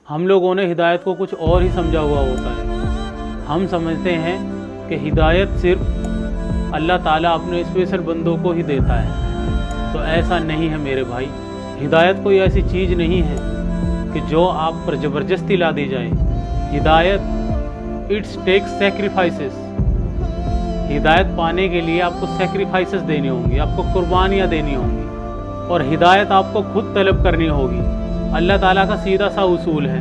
हम लोगों ने हिदायत को कुछ और ही समझा हुआ होता है। हम समझते हैं कि हिदायत सिर्फ अल्लाह ताला अपने स्पेशल बंदों को ही देता है, तो ऐसा नहीं है मेरे भाई। हिदायत कोई ऐसी चीज़ नहीं है कि जो आप पर ज़बरदस्ती ला दी जाए। हिदायत इट्स टेक्स सेक्रीफाइसेस। हिदायत पाने के लिए आपको सेक्रीफाइसेस देनी होंगी, आपको कुर्बानियाँ देनी होंगी, और हिदायत आपको खुद तलब करनी होगी। अल्लाह ताला का सीधा सा उसूल है,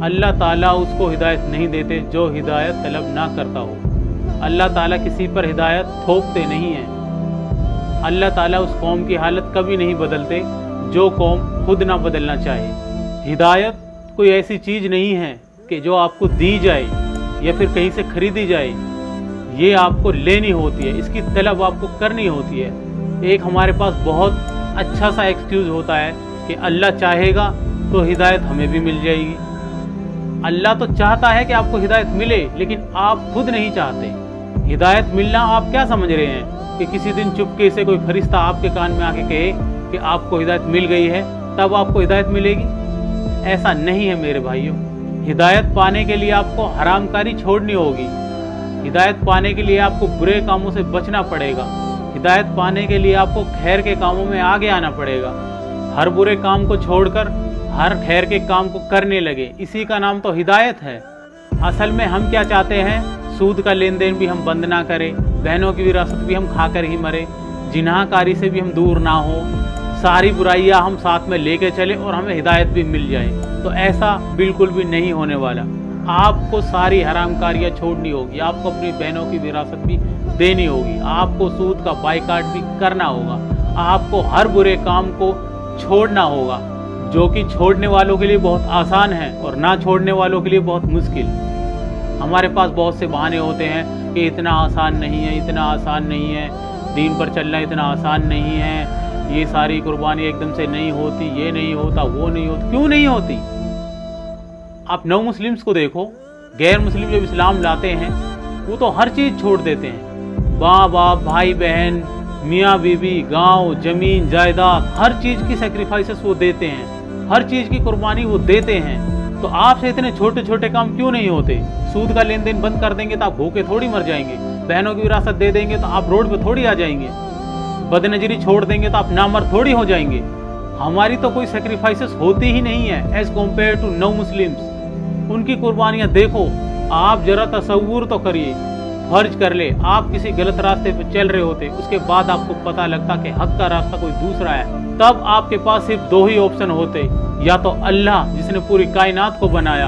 अल्लाह ताला उसको हिदायत नहीं देते जो हिदायत तलब ना करता हो। अल्लाह ताला किसी पर हिदायत थोपते नहीं हैं। अल्लाह ताला उस कौम की हालत कभी नहीं बदलते जो कौम खुद ना बदलना चाहे। हिदायत कोई ऐसी चीज़ नहीं है कि जो आपको दी जाए या फिर कहीं से खरीदी जाए, ये आपको लेनी होती है, इसकी तलब आपको करनी होती है। एक हमारे पास बहुत अच्छा सा एक्सक्यूज़ होता है कि अल्लाह चाहेगा तो हिदायत हमें भी मिल जाएगी। अल्लाह तो चाहता है कि आपको हिदायत मिले, लेकिन आप खुद नहीं चाहते। हिदायत मिलना आप क्या समझ रहे हैं कि किसी दिन चुपके से कोई फरिश्ता आपके कान में आके कहे कि आपको हिदायत मिल गई है, तब आपको हिदायत मिलेगी? ऐसा नहीं है मेरे भाइयों। हिदायत पाने के लिए आपको हरामकारी छोड़नी होगी। हिदायत पाने के लिए आपको बुरे कामों से बचना पड़ेगा। हिदायत पाने के लिए आपको खैर के कामों में आगे आना पड़ेगा। हर बुरे काम को छोड़कर हर खैर के काम को करने लगे, इसी का नाम तो हिदायत है। असल में हम क्या चाहते हैं? सूद का लेन देन भी हम बंद ना करें, बहनों की विरासत भी हम खाकर ही मरे, जिनाहकारी से भी हम दूर ना हो, सारी बुराइयां हम साथ में लेके चले और हमें हिदायत भी मिल जाए। तो ऐसा बिल्कुल भी नहीं होने वाला। आपको सारी हरामकारियाँ छोड़नी होगी, आपको अपनी बहनों की विरासत भी देनी होगी, आपको सूद का बाइकाट भी करना होगा, आपको हर बुरे काम को छोड़ना होगा, जो कि छोड़ने वालों के लिए बहुत आसान है और ना छोड़ने वालों के लिए बहुत मुश्किल। हमारे पास बहुत से बहाने होते हैं कि इतना आसान नहीं है, इतना आसान नहीं है, दीन पर चलना इतना आसान नहीं है, ये सारी कुर्बानी एकदम से नहीं होती, ये नहीं होता, वो नहीं होता। क्यों नहीं होती? आप नौ मुस्लिम्स को देखो, गैर मुस्लिम जब इस्लाम लाते हैं वो तो हर चीज़ छोड़ देते हैं। माँ बाप, भाई बहन, मियाँ बीवी, गांव, ज़मीन, जायदाद, हर चीज़ की सेक्रीफाइसेस वो देते हैं, हर चीज़ की कुर्बानी वो देते हैं। तो आपसे इतने छोटे छोटे काम क्यों नहीं होते? सूद का लेन देन बंद कर देंगे तो आप भूखे थोड़ी मर जाएंगे, बहनों की विरासत दे देंगे तो आप रोड पे थोड़ी आ जाएंगे, बदनजरी छोड़ देंगे तो आप नामर्द थोड़ी हो जाएंगे। हमारी तो कोई सेक्रीफाइसेस होती ही नहीं है as compare to no Muslims. उनकी कुर्बानियाँ देखो, आप जरा तसव्वुर तो करिए। फर्ज कर ले आप किसी गलत रास्ते पे चल रहे होते, उसके बाद आपको पता लगता कि हक का रास्ता कोई दूसरा है, तब आपके पास सिर्फ दो ही ऑप्शन होते, या तो अल्लाह जिसने पूरी कायनात को बनाया,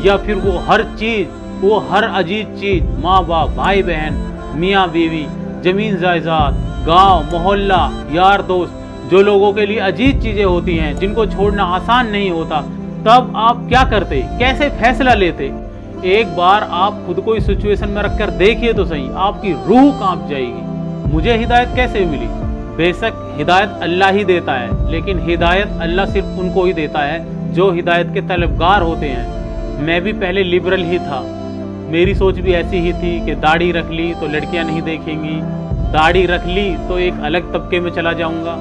या फिर वो हर चीज़, वो हर अजीज चीज़, माँ बाप, भाई बहन, मियाँ बीवी, ज़मीन जायदाद, गांव, मोहल्ला, यार दोस्त, जो लोगों के लिए अजीज चीज़ें होती हैं, जिनको छोड़ना आसान नहीं होता, तब आप क्या करते? कैसे फैसला लेते? एक बार आप खुद को इस सिचुएशन में रखकर देखिए तो सही, आपकी रूह कांप जाएगी। मुझे हिदायत कैसे मिली? बेशक हिदायत अल्लाह ही देता है, लेकिन हिदायत अल्लाह सिर्फ उनको ही देता है जो हिदायत के तलबगार होते हैं। मैं भी पहले लिबरल ही था, मेरी सोच भी ऐसी ही थी कि दाढ़ी रख ली तो लड़कियां नहीं देखेंगी, दाढ़ी रख ली तो एक अलग तबके में चला जाऊंगा,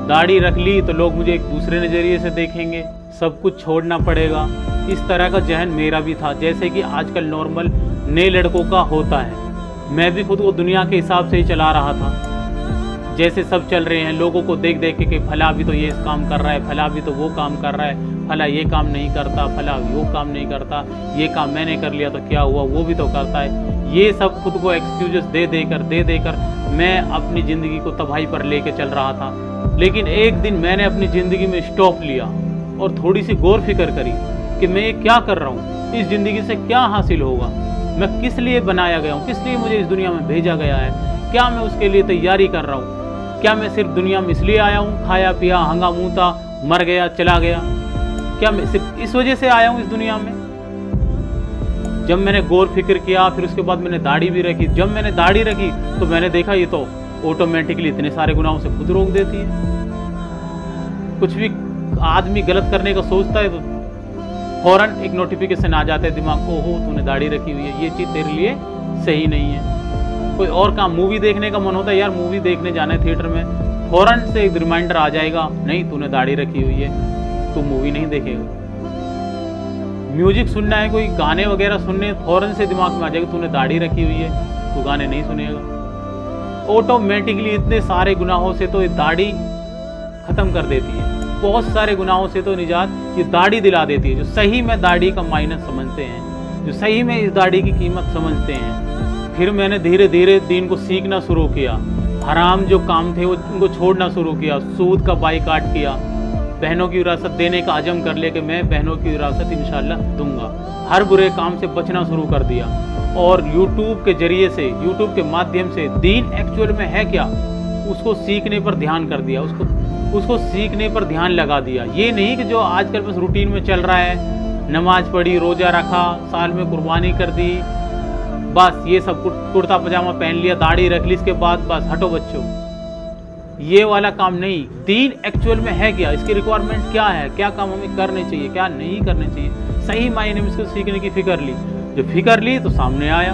दाढ़ी रख ली तो लोग मुझे एक दूसरे नज़रिए से देखेंगे, सब कुछ छोड़ना पड़ेगा। इस तरह का जहन मेरा भी था, जैसे कि आजकल नॉर्मल नए लड़कों का होता है। मैं भी खुद को दुनिया के हिसाब से ही चला रहा था, जैसे सब चल रहे हैं, लोगों को देख देख के फला भी तो ये काम कर रहा है, फला भी तो वो काम कर रहा है, फला ये काम नहीं करता, फला वो काम नहीं करता, ये काम मैंने कर लिया तो क्या हुआ, वो भी तो करता है। ये सब खुद को एक्सक्यूजेस दे देकर मैं अपनी ज़िंदगी को तबाही पर लेके चल रहा था। लेकिन एक दिन मैंने अपनी ज़िंदगी में स्टॉप लिया और थोड़ी सी गौर फिक्र करी कि मैं ये क्या कर रहा हूँ, इस ज़िंदगी से क्या हासिल होगा, मैं किस लिए बनाया गया हूँ, किस लिए मुझे इस दुनिया में भेजा गया है, क्या मैं उसके लिए तैयारी कर रहा हूँ, क्या मैं सिर्फ दुनिया में इसलिए आया हूँ, खाया पिया हंगा मूता मर गया चला गया, क्या मैं सिर्फ इस वजह से आया हूँ इस दुनिया में? जब मैंने गौर फिक्र किया, फिर उसके बाद मैंने दाढ़ी भी रखी। जब मैंने दाढ़ी रखी तो मैंने देखा ये तो ऑटोमेटिकली इतने सारे गुनाहों से खुद रोक देती है। कुछ भी आदमी गलत करने का सोचता है तो फौरन एक नोटिफिकेशन आ जाता है दिमाग को, हो तूने दाढ़ी रखी हुई है, ये चीज़ तेरे लिए सही नहीं है। कोई और काम, मूवी देखने का मन होता है, यार मूवी देखने जाना है थिएटर में, फौरन से एक रिमाइंडर आ जाएगा, नहीं तूने दाढ़ी रखी हुई है, तू मूवी नहीं देखेगा। म्यूजिक सुनना है, कोई गाने वगैरह सुनने, फौरन से दिमाग में आ जाएगा तूने दाढ़ी रखी हुई है, तू गाने नहीं सुनेगा। ऑटोमेटिकली इतने सारे गुनाहों से तो ये दाढ़ी खत्म कर देती है, बहुत सारे गुनाहों से तो निजात ये दाढ़ी दिला देती है। जो सही में दाढ़ी का मायने समझते हैं, जो सही में इस दाढ़ी की कीमत समझते हैं। फिर मैंने धीरे धीरे दीन को सीखना शुरू किया, हराम जो काम थे वो उनको छोड़ना शुरू किया, सूद का बाइकाट किया, बहनों की विरासत देने का अज़म कर लिया कि मैं बहनों की विरासत इंशाल्लाह दूंगा, हर बुरे काम से बचना शुरू कर दिया। और यूट्यूब के जरिए से, यूट्यूब के माध्यम से दीन एक्चुअल में है क्या उसको सीखने पर ध्यान कर दिया, उसको सीखने पर ध्यान लगा दिया। ये नहीं कि जो आजकल बस रूटीन में चल रहा है, नमाज पढ़ी, रोज़ा रखा, साल में कुर्बानी कर दी, बस ये सब कुर्ता पजामा पहन लिया, दाढ़ी रख ली, इसके बाद बस हटो बच्चों, ये वाला काम नहीं। दीन एक्चुअल में है क्या, इसकी रिक्वायरमेंट क्या है, क्या काम हमें करने चाहिए, क्या नहीं करने चाहिए, सही मायने में इसको सीखने की फिक्र ली। जो फिक्र ली तो सामने आया,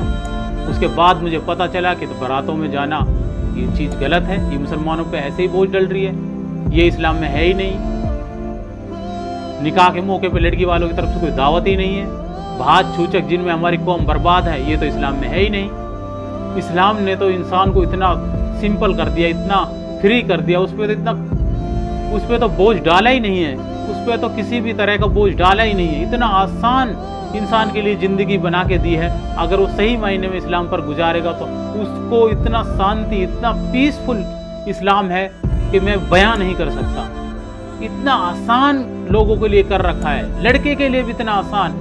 उसके बाद मुझे पता चला कि तो बारातों में जाना ये चीज़ गलत है, ये मुसलमानों पे ऐसे ही बोझ डल रही है, ये इस्लाम में है ही नहीं। निकाह के मौके पे लड़की वालों की तरफ से कोई दावत ही नहीं है, भात छूचक जिनमें हमारी कौम बर्बाद है, ये तो इस्लाम में है ही नहीं। इस्लाम ने तो इंसान को इतना सिंपल कर दिया, इतना फ्री कर दिया, उस पर तो बोझ डाला ही नहीं है, उस पर तो किसी भी तरह का बोझ डाला ही नहीं है। इतना आसान इंसान के लिए ज़िंदगी बना के दी है, अगर वो सही मायने में इस्लाम पर गुजारेगा तो उसको इतना शांति, इतना पीसफुल इस्लाम है कि मैं बयां नहीं कर सकता। इतना आसान लोगों के लिए कर रखा है, लड़के के लिए भी इतना आसान,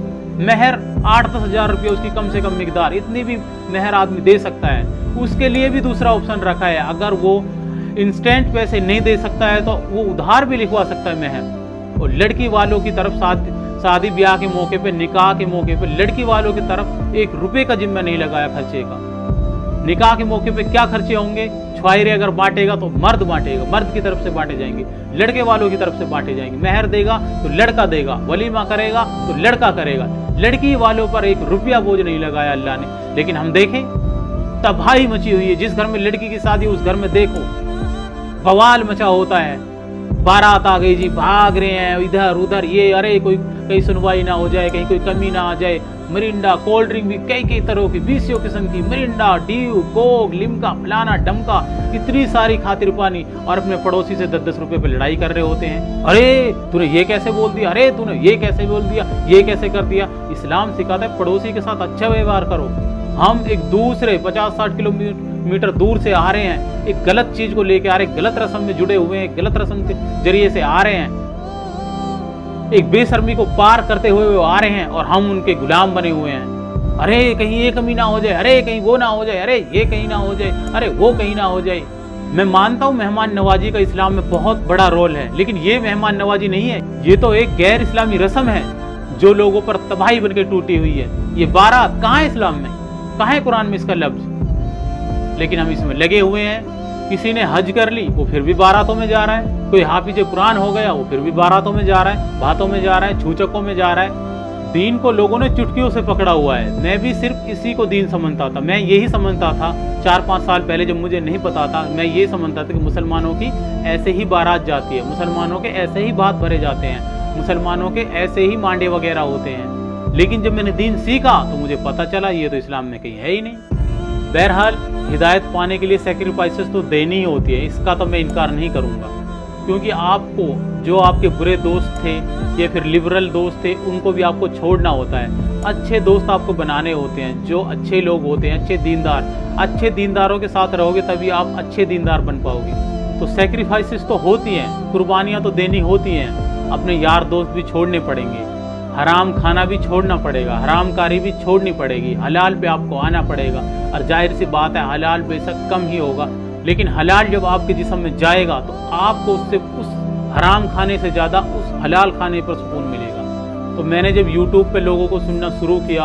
महर 8-10 हज़ार रुपये उसकी कम से कम मिकदार, इतनी भी महर आदमी दे सकता है। उसके लिए भी दूसरा ऑप्शन रखा है, अगर वो इंस्टेंट पैसे नहीं दे सकता है तो वो उधार भी लिखवा सकता है महर। और लड़की वालों की तरफ शादी ब्याह के मौके पे, निकाह के मौके पे लड़की वालों की तरफ 1 रुपये का जिम्मा नहीं लगाया खर्चे का। निकाह के मौके पे क्या खर्चे होंगे, छुआयरे अगर बांटेगा तो मर्द बांटेगा, मर्द की तरफ से बांटे जाएंगे, लड़के वालों की तरफ से बांटे जाएंगे। महर देगा तो लड़का देगा, वलीमा करेगा तो लड़का करेगा, लड़की वालों पर 1 रुपया बोझ नहीं लगाया अल्लाह ने। लेकिन हम देखें तबाही मची हुई है, जिस घर में लड़की की शादी उस घर में देखो बवाल मचा होता है, बारात आ गई जी, भाग रहे हैं इधर उधर, ये अरे कोई कहीं सुनवाई ना हो जाए, कहीं कोई कमी ना आ जाए। मिरिंडा कोल्ड ड्रिंक भी कई तरह की 20 किस्म की, मिरिंडा, ड्यू, कोक, लिम्का, फलाना डमका, इतनी सारी खातिर पानी, और अपने पड़ोसी से 10-10 रुपए पे लड़ाई कर रहे होते हैं। अरे तूने ये कैसे बोल दिया, अरे तूने ये कैसे बोल दिया, ये कैसे कर दिया। इस्लाम सिखाता है पड़ोसी के साथ अच्छा व्यवहार करो। हम एक दूसरे 50-60 किलोमीटर दूर से आ रहे हैं, एक गलत चीज को लेके आ रहे हैं, गलत रस्म में जुड़े हुए हैं, गलत रस्म के जरिए से आ रहे हैं, एक बेशर्मी को पार करते हुए वो आ रहे हैं और हम उनके गुलाम बने हुए हैं। अरे कहीं ये कमी ना हो जाए, अरे कहीं वो ना हो जाए, अरे ये कहीं ना हो जाए, अरे वो कहीं ना हो जाए। मैं मानता हूँ मेहमान नवाजी का इस्लाम में बहुत बड़ा रोल है, लेकिन ये मेहमान नवाजी नहीं है, ये तो एक गैर इस्लामी रस्म है जो लोगों पर तबाही बनकर टूटी हुई है। ये बारात कहाँ है इस्लाम में, कहाँ है कुरान में इसका लफ्ज, लेकिन हम इसमें लगे हुए हैं। किसी ने हज कर ली वो फिर भी बारातों में जा रहा है, कोई हाफिज कुरान हो गया वो फिर भी बारातों में जा रहा है, बातों में जा रहा है, छूचकों में जा रहा है। दीन को लोगों ने चुटकियों से पकड़ा हुआ है। मैं भी सिर्फ इसी को दीन समझता था, मैं यही समझता था 4-5 साल पहले जब मुझे नहीं पता था, मैं ये समझता था कि मुसलमानों की ऐसे ही बारात जाती है, मुसलमानों के ऐसे ही भात भरे जाते हैं, मुसलमानों के ऐसे ही मांडे वगैरह होते हैं। लेकिन जब मैंने दीन सीखा तो मुझे पता चला ये तो इस्लाम में कहीं है ही नहीं। बहरहाल हिदायत पाने के लिए सेक्रीफाइसेस तो देनी ही होती है, इसका तो मैं इनकार नहीं करूँगा, क्योंकि आपको जो आपके बुरे दोस्त थे या फिर लिबरल दोस्त थे उनको भी आपको छोड़ना होता है, अच्छे दोस्त आपको बनाने होते हैं, जो अच्छे लोग होते हैं, अच्छे दीनदारों के साथ रहोगे तभी आप अच्छे दीनदार बन पाओगे। तो सेक्रीफाइसेस तो होती हैं, कुर्बानियाँ तो देनी होती हैं, अपने यार दोस्त भी छोड़ने पड़ेंगे, हराम खाना भी छोड़ना पड़ेगा, हरामकारी भी छोड़नी पड़ेगी, हलाल पे आपको आना पड़ेगा। और जाहिर सी बात है हलाल बेशक कम ही होगा, लेकिन हलाल जब आपके जिस्म में जाएगा तो आपको उससे उस हराम खाने से ज़्यादा उस हलाल खाने पर सुकून मिलेगा। तो मैंने जब यूट्यूब पे लोगों को सुनना शुरू किया,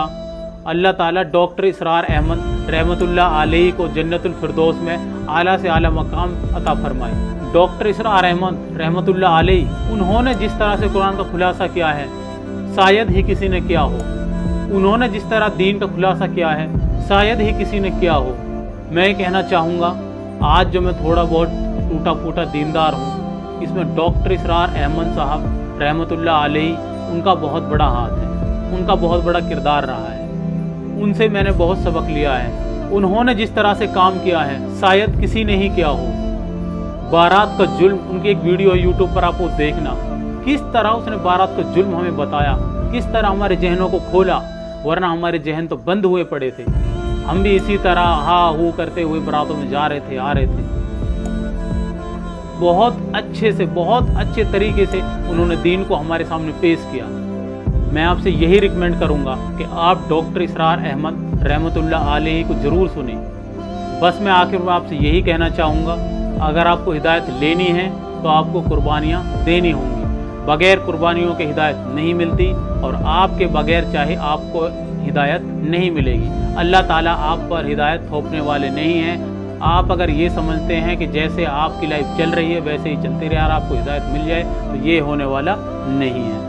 अल्लाह ताला डॉक्टर इसरार अहमद रहमतुल्लाह अलैहि को जन्नतुल फिरदौस में आला से आला मकाम अता फरमाए। डॉक्टर इसरार अहमद रहमतुल्लाह अलैहि, उन्होंने जिस तरह से कुरान का खुलासा किया है शायद ही किसी ने किया हो, उन्होंने जिस तरह दीन का खुलासा किया है शायद ही किसी ने किया हो। मैं कहना चाहूँगा आज जो मैं थोड़ा बहुत टूटा फूटा दीनदार हूँ, इसमें डॉक्टर इसरार अहमद साहब रहमतुल्लाह अलैहि उनका बहुत बड़ा हाथ है। उनका बहुत बड़ा किरदार रहा है। उनसे मैंने बहुत सबक लिया है। उन्होंने जिस तरह से काम किया है शायद किसी ने ही किया हो। बारात का जुल्म, उनकी एक वीडियो यूट्यूब पर आप वो देखना, किस तरह उसने बारात का जुल्म हमें बताया, किस तरह हमारे जहनों को खोला, वरना हमारे जहन तो बंद हुए पड़े थे। हम भी इसी तरह हा हू करते हुए बारातों में जा रहे थे, आ रहे थे। बहुत अच्छे से, बहुत अच्छे तरीके से उन्होंने दीन को हमारे सामने पेश किया। मैं आपसे यही रिकमेंड करूंगा कि आप डॉक्टर इसरार अहमद रहमतुल्लाह अलैहि को ज़रूर सुने। बस मैं आखिर में आपसे यही कहना चाहूँगा, अगर आपको हिदायत लेनी है तो आपको कुर्बानियाँ देनी होंगी। बगैर कुर्बानियों के हिदायत नहीं मिलती, और आपके बगैर चाहे आपको हिदायत नहीं मिलेगी। अल्लाह ताला आप पर हिदायत थोपने वाले नहीं हैं। आप अगर ये समझते हैं कि जैसे आपकी लाइफ चल रही है वैसे ही चलती रहे और आपको हिदायत मिल जाए, तो ये होने वाला नहीं है।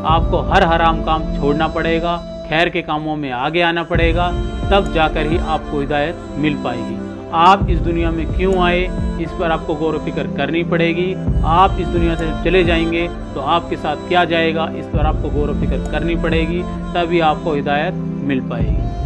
आपको हर हराम काम छोड़ना पड़ेगा, खैर के कामों में आगे आना पड़ेगा, तब जाकर ही आपको हिदायत मिल पाएगी। आप इस दुनिया में क्यों आए, इस पर आपको गौर फिक्र करनी पड़ेगी। आप इस दुनिया से चले जाएंगे तो आपके साथ क्या जाएगा, इस पर आपको गौर फिक्र करनी पड़ेगी, तभी आपको हिदायत मिल पाएगी।